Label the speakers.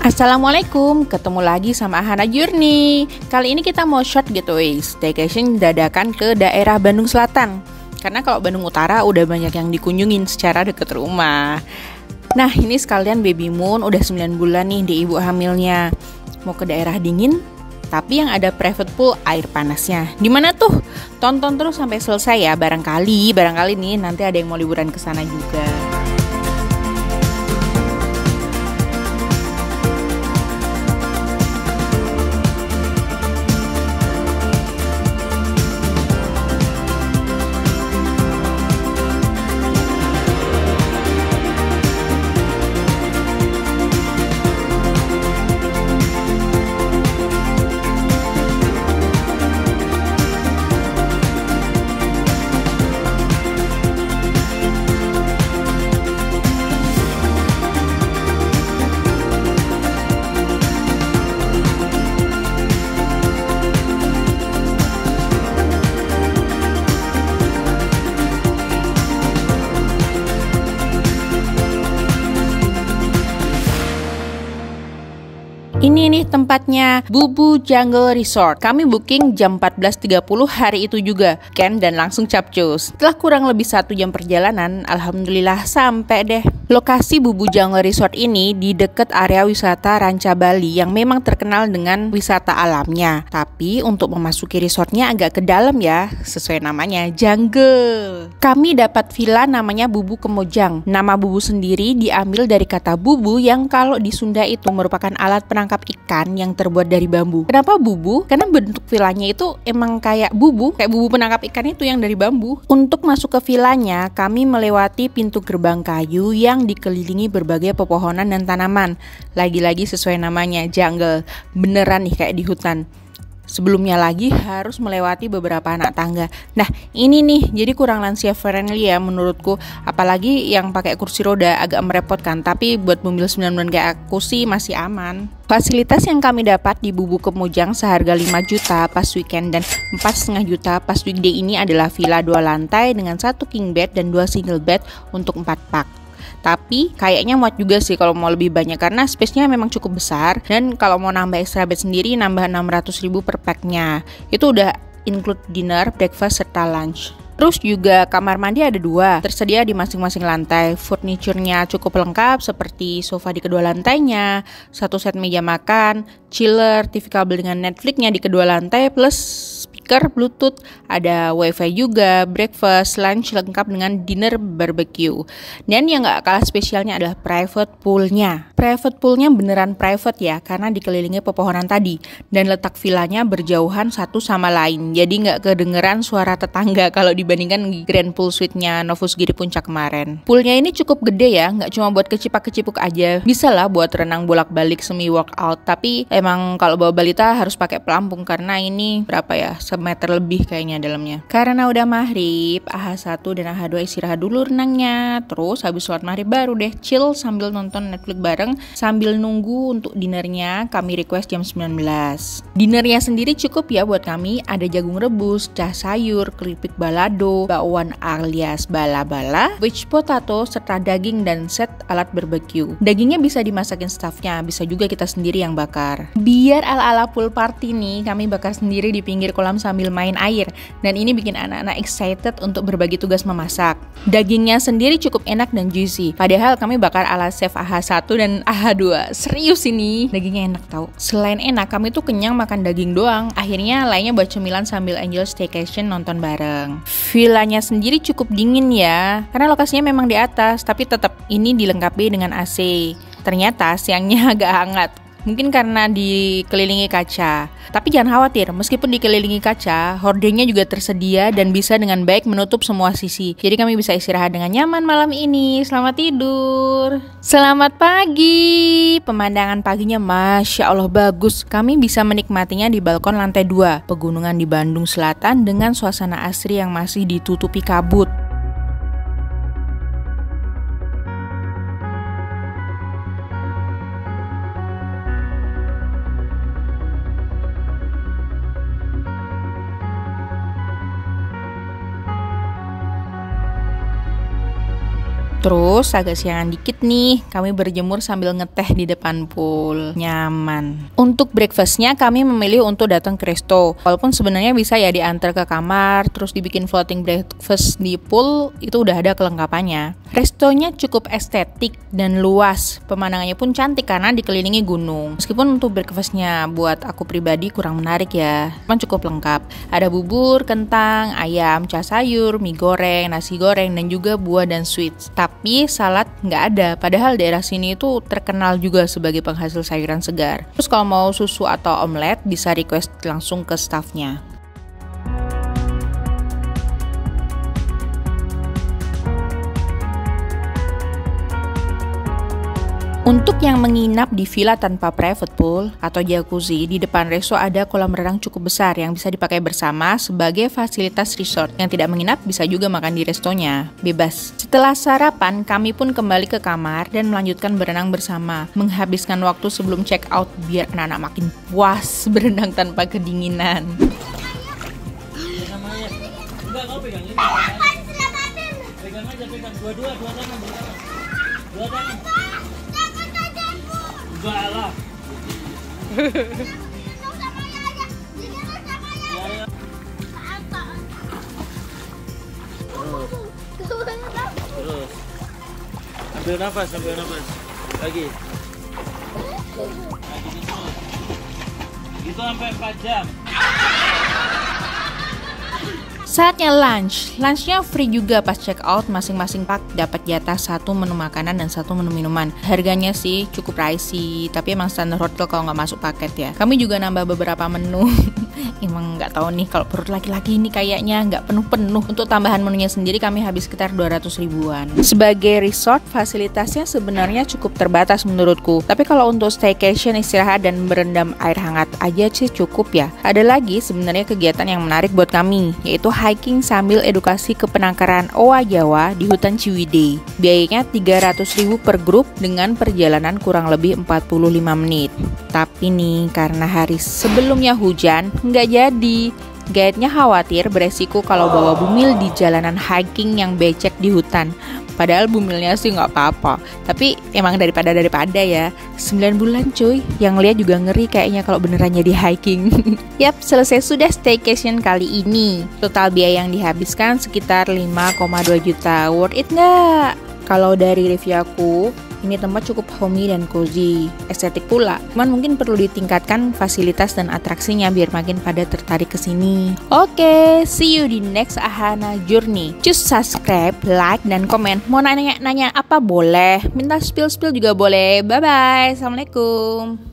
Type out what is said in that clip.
Speaker 1: Assalamualaikum, ketemu lagi sama Hana Journey. Kali ini kita mau short getaway staycation dadakan ke daerah Bandung Selatan. Karena kalau Bandung Utara udah banyak yang dikunjungin secara deket rumah. Nah, ini sekalian baby moon udah 9 bulan nih di ibu hamilnya. Mau ke daerah dingin, tapi yang ada private pool air panasnya. Di mana tuh? Tonton terus sampai selesai ya. Barangkali nih nanti ada yang mau liburan ke sana juga. Ini nih tempatnya, Bubu Jungle Resort. Kami booking jam 14.30 hari itu juga, Ken dan langsung capcus. Setelah kurang lebih 1 jam perjalanan, alhamdulillah sampai deh. Lokasi Bubu Jungle Resort ini di dekat area wisata Ranca Bali yang memang terkenal dengan wisata alamnya. Tapi untuk memasuki resortnya agak ke dalam ya, sesuai namanya, jungle. Kami dapat villa namanya Bubu Kemojang. Nama Bubu sendiri diambil dari kata bubu yang kalau di Sunda itu merupakan alat penangkap ikan yang terbuat dari bambu. Kenapa bubu? Karena bentuk villanya itu emang kayak bubu penangkap ikan itu yang dari bambu. Untuk masuk ke villanya, kami melewati pintu gerbang kayu yang dikelilingi berbagai pepohonan dan tanaman. Lagi-lagi sesuai namanya, jungle. Beneran nih kayak di hutan. Sebelumnya lagi harus melewati beberapa anak tangga. Nah, ini nih jadi kurang lansia friendly ya menurutku. Apalagi yang pakai kursi roda agak merepotkan. Tapi buat mobil 9 bulan kayak aku sih masih aman. Fasilitas yang kami dapat di Bubu Kemojang seharga 5 juta pas weekend dan 4,5 juta pas weekday ini adalah villa 2 lantai dengan 1 king bed dan 2 single bed untuk 4 pak. Tapi kayaknya muat juga sih kalau mau lebih banyak karena space-nya memang cukup besar. Dan kalau mau nambah extra bed sendiri nambah 600.000 per pack-nya. Itu udah include dinner, breakfast, serta lunch. Terus juga kamar mandi ada 2, tersedia di masing-masing lantai. Furniturnya cukup lengkap seperti sofa di kedua lantainya, 1 set meja makan, chiller, TV kabel dengan Netflix-nya di kedua lantai, plus speaker, bluetooth, ada wifi juga, breakfast, lunch lengkap dengan dinner barbecue. Dan yang gak kalah spesialnya adalah private poolnya. Private poolnya beneran private ya, karena dikelilingi pepohonan tadi. Dan letak villanya berjauhan satu sama lain, jadi gak kedengeran suara tetangga kalau dibandingkan Grand Pool Suite-nya Novus Giri Puncak kemarin. Poolnya ini cukup gede ya, gak cuma buat kecipak-kecipuk aja. Bisa lah buat renang bolak-balik semi workout, tapi emang kalau bawa balita harus pakai pelampung karena ini berapa ya, semeter lebih kayaknya dalamnya. Karena udah maghrib, AH1 dan AH2 istirahat dulu renangnya. Terus habis sholat maghrib baru deh chill sambil nonton Netflix bareng. Sambil nunggu untuk dinernya, kami request jam 19. Dinernya sendiri cukup ya buat kami. Ada jagung rebus, cah sayur, keripik balado, bakwan alias bala-bala, wedge potato, serta daging dan set alat barbecue. Dagingnya bisa dimasakin staffnya, bisa juga kita sendiri yang bakar. Biar ala-ala pool party nih, kami bakar sendiri di pinggir kolam sambil main air, dan ini bikin anak-anak excited untuk berbagi tugas memasak. Dagingnya sendiri cukup enak dan juicy, padahal kami bakar ala chef AH1 dan AH2. Serius ini, dagingnya enak tau. Selain enak, kami tuh kenyang makan daging doang. Akhirnya lainnya buat cemilan sambil enjoy staycation nonton bareng. Villanya sendiri cukup dingin ya, karena lokasinya memang di atas, tapi tetap ini dilengkapi dengan AC. Ternyata siangnya agak hangat. Mungkin karena dikelilingi kaca. Tapi jangan khawatir, meskipun dikelilingi kaca, hordennya juga tersedia dan bisa dengan baik menutup semua sisi. Jadi kami bisa istirahat dengan nyaman malam ini. Selamat tidur. Selamat pagi. Pemandangan paginya Masya Allah bagus. Kami bisa menikmatinya di balkon lantai 2, pegunungan di Bandung Selatan dengan suasana asri yang masih ditutupi kabut. Terus agak siangan dikit nih, kami berjemur sambil ngeteh di depan pool. Nyaman. Untuk breakfastnya kami memilih untuk datang ke resto. Walaupun sebenarnya bisa ya diantar ke kamar, terus dibikin floating breakfast di pool, itu udah ada kelengkapannya. Restonya cukup estetik dan luas. Pemandangannya pun cantik karena dikelilingi gunung. Meskipun untuk breakfastnya buat aku pribadi kurang menarik ya, cuman cukup lengkap. Ada bubur, kentang, ayam, cas sayur, mie goreng, nasi goreng, dan juga buah dan sweets. Tapi salad nggak ada, padahal daerah sini itu terkenal juga sebagai penghasil sayuran segar. Terus kalau mau susu atau omelet bisa request langsung ke staffnya. Untuk yang menginap di villa tanpa private pool atau jacuzzi, di depan resto ada kolam renang cukup besar yang bisa dipakai bersama sebagai fasilitas resort. Yang tidak menginap bisa juga makan di restonya, bebas. Setelah sarapan, kami pun kembali ke kamar dan melanjutkan berenang bersama, menghabiskan waktu sebelum check out biar anak-anak makin puas berenang tanpa kedinginan.
Speaker 2: Enggak, kau pegang ini. Pegang aja, pegang dua tangan. Enggak lah. Terus. Ambil nafas. Lagi. Gitu sampai 4 jam.
Speaker 1: Saatnya lunchnya free juga pas check out, masing-masing pak dapat jatah satu menu makanan dan satu menu minuman. Harganya sih cukup pricey, tapi emang standar hotel kalau nggak masuk paket ya. Kami juga nambah beberapa menu. Emang nggak tahu nih kalau perut laki-laki ini kayaknya nggak penuh-penuh. Untuk tambahan menunya sendiri kami habis sekitar 200 ribuan. Sebagai resort, fasilitasnya sebenarnya cukup terbatas menurutku. Tapi kalau untuk staycation, istirahat dan berendam air hangat aja sih cukup ya. Ada lagi sebenarnya kegiatan yang menarik buat kami, yaitu hiking sambil edukasi ke penangkaran Owa Jawa di hutan Ciwidey. Biayanya 300.000 per grup dengan perjalanan kurang lebih 45 menit. Tapi nih, karena hari sebelumnya hujan, nggak jadi. Guide-nya khawatir beresiko kalau bawa bumil di jalanan hiking yang becek di hutan. Padahal bumilnya sih nggak apa-apa. Tapi emang daripada ya. 9 bulan cuy. Yang lihat juga ngeri kayaknya kalau beneran jadi hiking. Yap, selesai sudah staycation kali ini. Total biaya yang dihabiskan sekitar 5,2 juta. Worth it nggak? Kalau dari review aku, ini tempat cukup homey dan cozy, estetik pula. Cuman mungkin perlu ditingkatkan fasilitas dan atraksinya biar makin pada tertarik ke sini. Oke, see you di next Ahana Journey. Cus subscribe, like, dan komen. Mau nanya apa boleh, minta spill juga boleh. Bye bye, assalamualaikum.